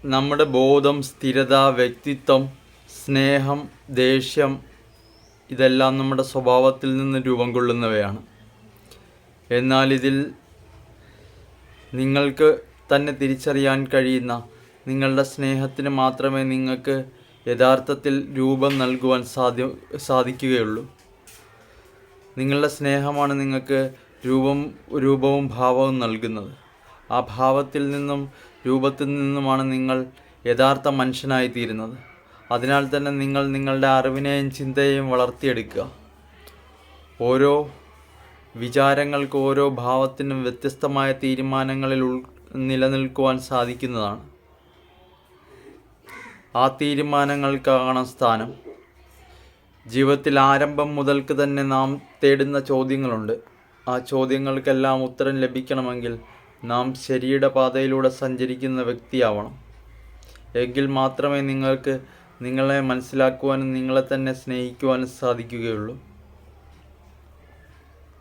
നമ്മുടെ ബോധം, സ്ഥിരത, വ്യക്തിത്വം, സ്നേഹം, ദേഷ്യം ഇതെല്ലാം നമ്മുടെ സ്വഭാവത്തിൽ നിന്ന് രൂപം കൊള്ളുന്നവയാണ്. എന്നാൽ ഇതിൽ നിങ്ങൾക്ക് തന്നെ തിരിച്ചറിയാൻ കഴിയുന്ന നിങ്ങളുടെ സ്നേഹത്തിന് മാത്രമേ നിങ്ങൾക്ക് യഥാർത്ഥത്തിൽ രൂപം നൽകുവാൻ സാധിക്കുകയുള്ളൂ. നിങ്ങളുടെ സ്നേഹമാണ് നിങ്ങൾക്ക് രൂപവും ഭാവവും നൽകുന്നത്. ആ ഭാവത്തിൽ നിന്നും രൂപത്തിൽ നിന്നുമാണ് നിങ്ങൾ യഥാർത്ഥ മനുഷ്യനായി തീരുന്നത്. അതിനാൽ തന്നെ നിങ്ങൾ നിങ്ങളുടെ അറിവിനെയും ചിന്തയെയും വളർത്തിയെടുക്കുക. ഓരോ വിചാരങ്ങൾക്ക്, ഓരോ ഭാവത്തിനും വ്യത്യസ്തമായ തീരുമാനങ്ങളിൽ നിലനിൽക്കുവാൻ സാധിക്കുന്നതാണ്. ആ തീരുമാനങ്ങൾക്കാണ് സ്ഥാനം. ജീവിതത്തിൽ ആരംഭം മുതൽക്ക് തന്നെ നാം തേടുന്ന ചോദ്യങ്ങളുണ്ട്. ആ ചോദ്യങ്ങൾക്കെല്ലാം ഉത്തരം ലഭിക്കണമെങ്കിൽ നാം ശരിയുടെ പാതയിലൂടെ സഞ്ചരിക്കുന്ന വ്യക്തിയാവണം. എങ്കിൽ മാത്രമേ നിങ്ങൾക്ക് നിങ്ങളെ മനസ്സിലാക്കുവാനും നിങ്ങളെ തന്നെ സ്നേഹിക്കുവാനും സാധിക്കുകയുള്ളൂ.